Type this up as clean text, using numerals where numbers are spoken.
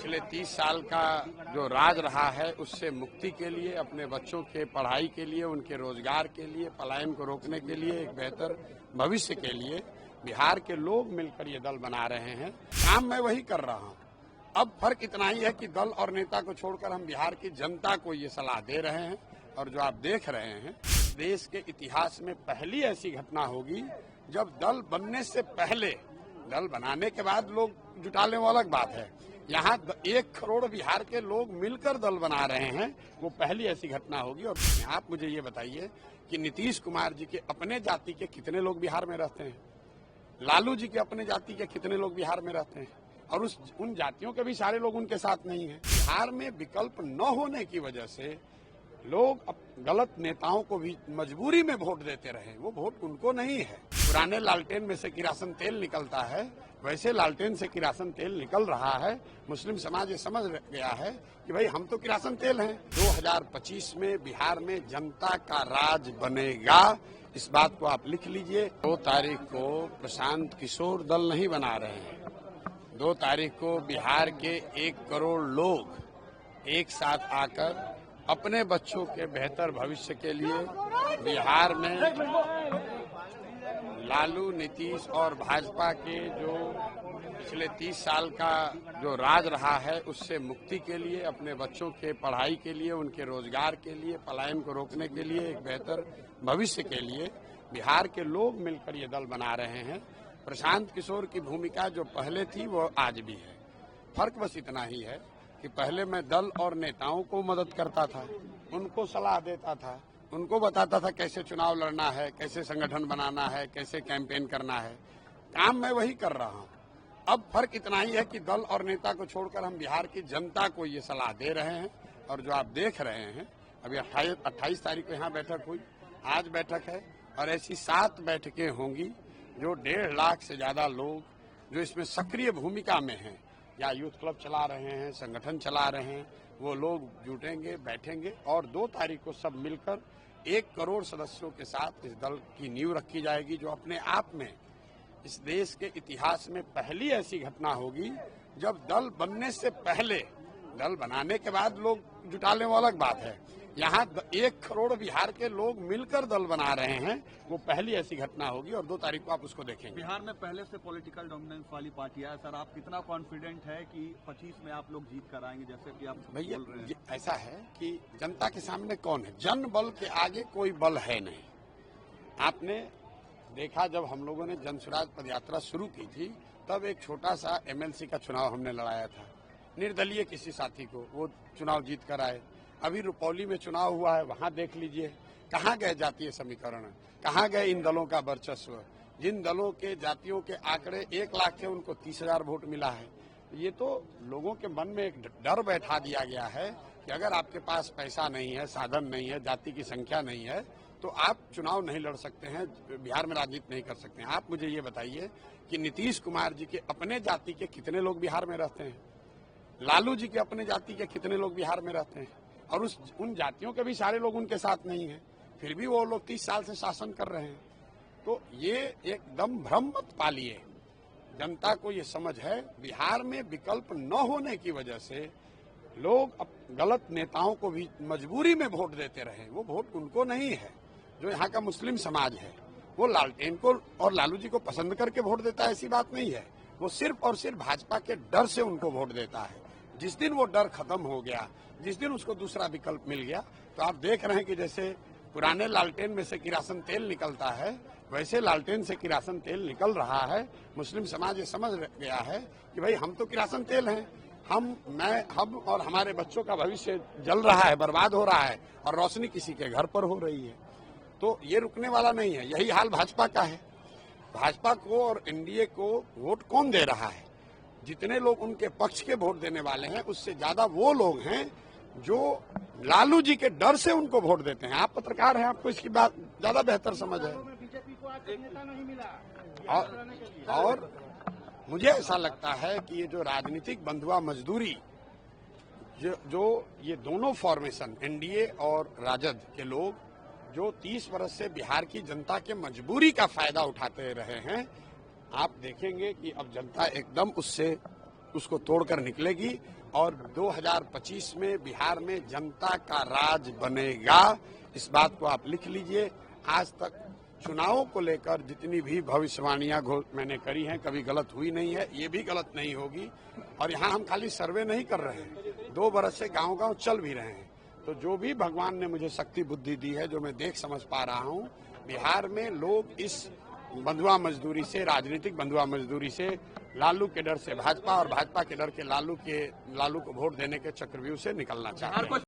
पिछले 30 साल का जो राज रहा है उससे मुक्ति के लिए, अपने बच्चों के पढ़ाई के लिए, उनके रोजगार के लिए, पलायन को रोकने के लिए, एक बेहतर भविष्य के लिए बिहार के लोग मिलकर ये दल बना रहे हैं। काम मैं वही कर रहा हूँ। अब फर्क इतना ही है कि दल और नेता को छोड़कर हम बिहार की जनता को ये सलाह दे रहे हैं। और जो आप देख रहे हैं, देश के इतिहास में पहली ऐसी घटना होगी जब दल बनने से पहले, दल बनाने के बाद लोग जुटा लें वो अलग बात है, यहाँ 1 करोड़ बिहार के लोग मिलकर दल बना रहे हैं, वो पहली ऐसी घटना होगी। और आप मुझे ये बताइए कि नीतीश कुमार जी के अपने जाति के कितने लोग बिहार में रहते हैं, लालू जी के अपने जाति के कितने लोग बिहार में रहते हैं, और उन जातियों के भी सारे लोग उनके साथ नहीं हैं। बिहार में विकल्प न होने की वजह से लोग गलत नेताओं को भी मजबूरी में वोट देते रहे। वो वोट उनको नहीं है। पुराने लालटेन में से किरासन तेल निकलता है, वैसे लालटेन से किरासन तेल निकल रहा है। मुस्लिम समाज ये समझ गया है कि भाई हम तो किरासन तेल हैं। 2025 में बिहार में जनता का राज बनेगा, इस बात को आप लिख लीजिए। 2 तारीख को प्रशांत किशोर दल नहीं बना रहे हैं। 2 तारीख को बिहार के 1 करोड़ लोग एक साथ आकर अपने बच्चों के बेहतर भविष्य के लिए बिहार में लालू, नीतीश और भाजपा के जो पिछले 30 साल का जो राज रहा है उससे मुक्ति के लिए, अपने बच्चों के पढ़ाई के लिए, उनके रोजगार के लिए, पलायन को रोकने के लिए, एक बेहतर भविष्य के लिए बिहार के लोग मिलकर ये दल बना रहे हैं। प्रशांत किशोर की भूमिका जो पहले थी वो आज भी है। फर्क बस इतना ही है कि पहले मैं दल और नेताओं को मदद करता था, उनको सलाह देता था, उनको बताता था कैसे चुनाव लड़ना है, कैसे संगठन बनाना है, कैसे कैंपेन करना है। काम मैं वही कर रहा हूँ। अब फर्क इतना ही है कि दल और नेता को छोड़कर हम बिहार की जनता को ये सलाह दे रहे हैं। और जो आप देख रहे हैं, अभी 28 तारीख को यहाँ बैठक हुई, आज बैठक है, और ऐसी 7 बैठकें होंगी जो 1.5 लाख से ज्यादा लोग जो इसमें सक्रिय भूमिका में हैं, या यूथ क्लब चला रहे हैं, संगठन चला रहे हैं, वो लोग जुटेंगे, बैठेंगे, और 2 तारीख को सब मिलकर 1 करोड़ सदस्यों के साथ इस दल की नींव रखी जाएगी, जो अपने आप में इस देश के इतिहास में पहली ऐसी घटना होगी जब दल बनने से पहले, दल बनाने के बाद लोग जुटा लें वो अलग बात है, यहाँ 1 करोड़ बिहार के लोग मिलकर दल बना रहे हैं, वो पहली ऐसी घटना होगी। और 2 तारीख को आप उसको देखेंगे। बिहार में पहले से पॉलिटिकल डोमिनेंस वाली पार्टी है सर, आप कितना कॉन्फिडेंट है कि 25 में आप लोग जीत कर आएंगे, जैसे कि आप भैया बोल रहे हैं? ऐसा है कि जनता के सामने कौन है, जन बल के आगे कोई बल है नहीं। आपने देखा जब हम लोगों ने जन स्वराज पदयात्रा शुरू की थी, तब एक छोटा सा MLC का चुनाव हमने लड़ाया था, निर्दलीय किसी साथी को, वो चुनाव जीत कर आए। अभी रुपौली में चुनाव हुआ है, वहां देख लीजिए कहाँ गए जातीय समीकरण, कहाँ गए इन दलों का वर्चस्व। जिन दलों के जातियों के आंकड़े 1 लाख थे, उनको 30,000 वोट मिला है। ये तो लोगों के मन में एक डर बैठा दिया गया है कि अगर आपके पास पैसा नहीं है, साधन नहीं है, जाति की संख्या नहीं है, तो आप चुनाव नहीं लड़ सकते हैं, बिहार में राजनीति नहीं कर सकते हैं। आप मुझे ये बताइए कि नीतीश कुमार जी के अपने जाति के कितने लोग बिहार में रहते हैं, लालू जी के अपने जाति के कितने लोग बिहार में रहते हैं, और उन जातियों के भी सारे लोग उनके साथ नहीं हैं, फिर भी वो लोग 30 साल से शासन कर रहे हैं। तो ये एकदम भ्रम मत पालिए। जनता को ये समझ है, बिहार में विकल्प न होने की वजह से लोग गलत नेताओं को भी मजबूरी में वोट देते रहे। वो वोट उनको नहीं है। जो यहाँ का मुस्लिम समाज है, वो लालटेन को और लालू जी को पसंद करके वोट देता है, ऐसी बात नहीं है। वो सिर्फ और सिर्फ भाजपा के डर से उनको वोट देता है। जिस दिन वो डर खत्म हो गया, जिस दिन उसको दूसरा विकल्प मिल गया, तो आप देख रहे हैं कि जैसे पुराने लालटेन में से किरासन तेल निकलता है, वैसे लालटेन से किरासन तेल निकल रहा है। मुस्लिम समाज ये समझ गया है कि भाई हम तो किरासन तेल हैं, हम और हमारे बच्चों का भविष्य जल रहा है, बर्बाद हो रहा है, और रोशनी किसी के घर पर हो रही है। तो ये रुकने वाला नहीं है। यही हाल भाजपा का है। भाजपा को और NDA को वोट कौन दे रहा है? जितने लोग उनके पक्ष के वोट देने वाले हैं, उससे ज्यादा वो लोग हैं जो लालू जी के डर से उनको वोट देते हैं। आप पत्रकार हैं, आपको इसकी बात ज्यादा बेहतर समझ है। और मुझे ऐसा लगता है कि ये जो राजनीतिक बंधुआ मजदूरी, जो ये दोनों फॉर्मेशन NDA और राजद के लोग जो 30 वर्ष से बिहार की जनता के मजबूरी का फायदा उठाते रहे हैं, आप देखेंगे कि अब जनता एकदम उससे उसको तोड़कर निकलेगी और 2025 में बिहार में जनता का राज बनेगा। इस बात को आप लिख लीजिए। आज तक चुनावों को लेकर जितनी भी भविष्यवाणियां मैंने करी हैं कभी गलत हुई नहीं है, ये भी गलत नहीं होगी। और यहाँ हम खाली सर्वे नहीं कर रहे हैं, 2 बरस से गांव-गांव चल भी रहे हैं। तो जो भी भगवान ने मुझे शक्ति बुद्धि दी है, जो मैं देख समझ पा रहा हूँ, बिहार में लोग इस बंधुआ मजदूरी से, राजनीतिक बंधुआ मजदूरी से, लालू के डर से भाजपा और भाजपा के डर के लालू को वोट देने के चक्रव्यूह से निकलना चाहते हैं।